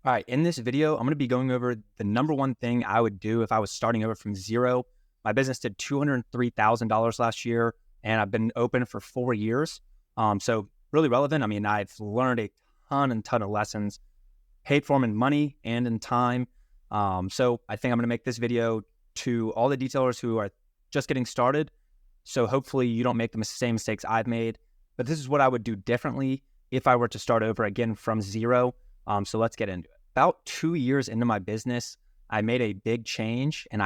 All right, in this video, I'm going to be going over the number one thing I would do if I was starting over from zero. My business did $203,000 last year, and I've been open for 4 years. So really relevant. I mean, I've learned a ton of lessons, paid for them in money and in time. So I think I'm going to make this video to all the detailers who are just getting started. So hopefully you don't make the same mistakes I've made. But this is what I would do differently if I were to start over again from zero. So let's get into it. About 2 years into my business, I made a big change, and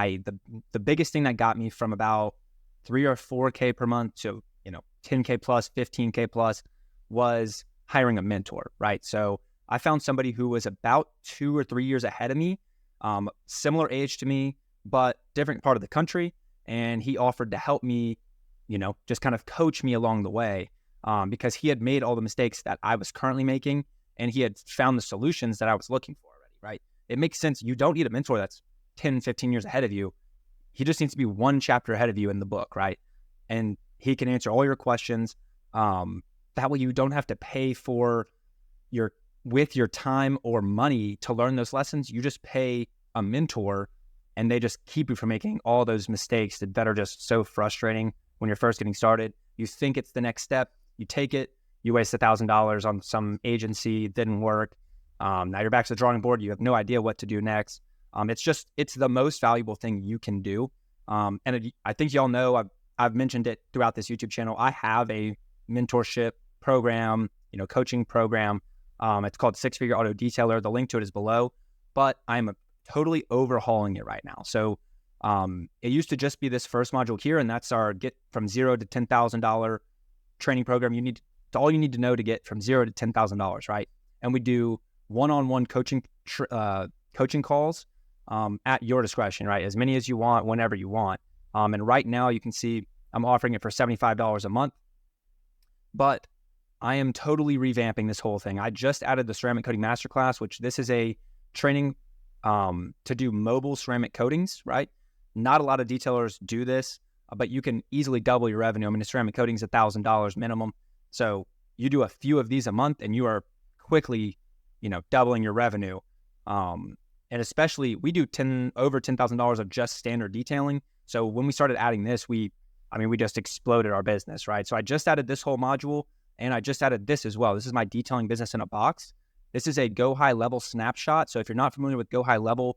the biggest thing that got me from about 3 or 4K per month to 10K plus, 15K plus was hiring a mentor, right? So I found somebody who was about 2 or 3 years ahead of me, similar age to me, but different part of the country, and he offered to help me, just kind of coach me along the way, because he had made all the mistakes that I was currently making. And he had found the solutions that I was looking for already, right? It makes sense. You don't need a mentor that's 10, 15 years ahead of you. He just needs to be one chapter ahead of you in the book, right? And he can answer all your questions. That way you don't have to pay for with your time or money to learn those lessons. You just pay a mentor, and they just keep you from making all those mistakes that are just so frustrating when you're first getting started. You think it's the next step. You take it. You waste $1,000 on some agency, didn't work. Now you're back to the drawing board. You have no idea what to do next. It's the most valuable thing you can do. I think y'all know, I've mentioned it throughout this YouTube channel. I have a mentorship program, coaching program. It's called Six Figure Auto Detailer. The link to it is below, but I'm totally overhauling it right now. So it used to just be this first module here, and that's our get from $0 to $10,000 training program. All you need to know to get from $0 to $10,000, right? And we do one-on-one coaching calls at your discretion, right? As many as you want, whenever you want. And right now you can see I'm offering it for $75 a month, but I am totally revamping this whole thing. I just added the ceramic coating masterclass, which this is a training to do mobile ceramic coatings, right? Not a lot of detailers do this, but you can easily double your revenue. I mean, the ceramic coating is $1,000 minimum. So you do a few of these a month and you are quickly, doubling your revenue. And especially we do over $10,000 of just standard detailing. So when we started adding this, we just exploded our business, right? So I just added this whole module, and I just added this as well. This is my detailing business in a box. This is a Go High Level snapshot. So if you're not familiar with Go High Level,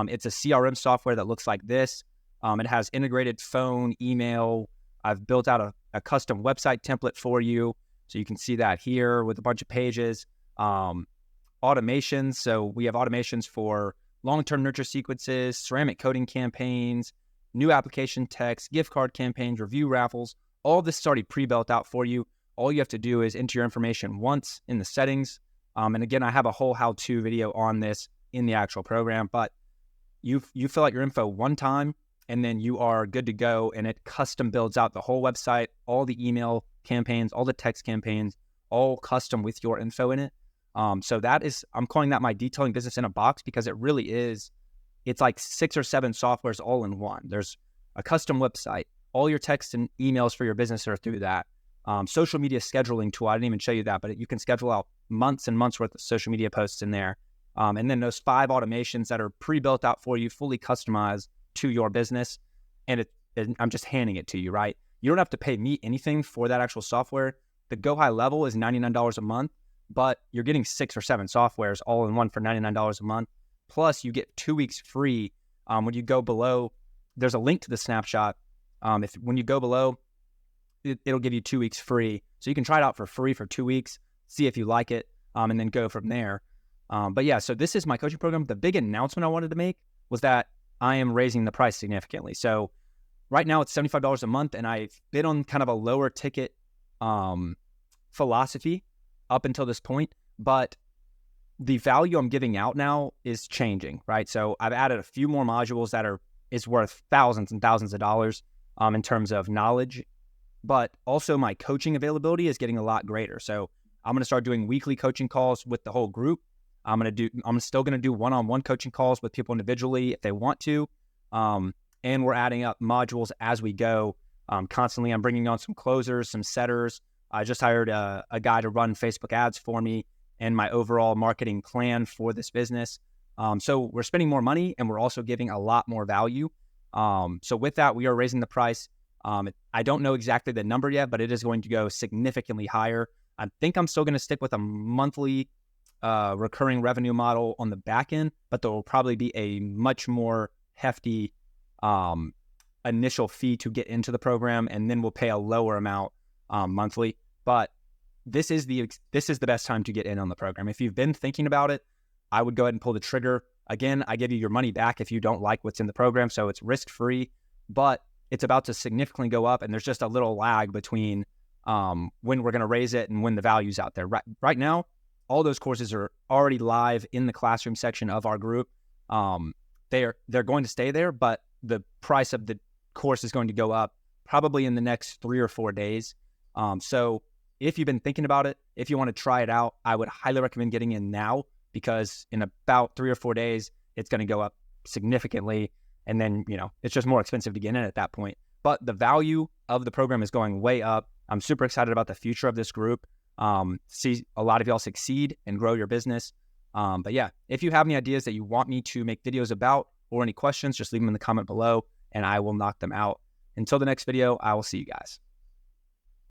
it's a CRM software that looks like this. It has integrated phone, email. I've built out a custom website template for you. So you can see that here with a bunch of pages. Automations. So we have automations for long-term nurture sequences, ceramic coating campaigns, new application text, gift card campaigns, review raffles. All this is already pre-built out for you. All you have to do is enter your information once in the settings. And again, I have a whole how-to video on this in the actual program, but you fill out your info one time, and then you are good to go, and it custom builds out the whole website, all the email campaigns, all the text campaigns, all custom with your info in it. So I'm calling that my detailing business in a box, because it really is. It's like 6 or 7 softwares all in one. There's a custom website. All your texts and emails for your business are through that. Social media scheduling tool. I didn't even show you that, but you can schedule out months and months worth of social media posts in there. And then those 5 automations that are pre-built out for you, fully customized to your business. And I'm just handing it to you, right? You don't have to pay me anything for that actual software. The Go High Level is $99 a month, but you're getting 6 or 7 softwares all in one for $99 a month. Plus you get 2 weeks free. When you go below, there's a link to the snapshot. When you go below, it'll give you 2 weeks free. So you can try it out for free for 2 weeks, see if you like it, and then go from there. But yeah, so this is my coaching program. The big announcement I wanted to make was that I am raising the price significantly. So right now it's $75 a month, and I've been on kind of a lower ticket philosophy up until this point, but the value I'm giving out now is changing, right? So I've added a few more modules that is worth thousands and thousands of dollars in terms of knowledge, but also my coaching availability is getting a lot greater. So I'm going to start doing weekly coaching calls with the whole group. I'm still going to do one-on-one coaching calls with people individually if they want to. And we're adding up modules as we go. Constantly, I'm bringing on some closers, some setters. I just hired a guy to run Facebook ads for me, and my overall marketing plan for this business. So we're spending more money and we're also giving a lot more value. So with that, we are raising the price. I don't know exactly the number yet, but it is going to go significantly higher. I think I'm still going to stick with a monthly recurring revenue model on the back end, but there will probably be a much more hefty initial fee to get into the program, and then we'll pay a lower amount monthly. But this is the best time to get in on the program. If you've been thinking about it, I would go ahead and pull the trigger. Again, I give you your money back if you don't like what's in the program, so it's risk-free, but it's about to significantly go up, and there's just a little lag between when we're going to raise it and when the value's out there. Right now, all those courses are already live in the classroom section of our group. They're going to stay there, but the price of the course is going to go up probably in the next 3 or 4 days. So if you've been thinking about it, if you want to try it out, I would highly recommend getting in now, because in about 3 or 4 days, it's going to go up significantly. And then, it's just more expensive to get in at that point. But the value of the program is going way up. I'm super excited about the future of this group. See a lot of y'all succeed and grow your business. But yeah, if you have any ideas that you want me to make videos about or any questions, just leave them in the comment below and I will knock them out. Until the next video, I will see you guys.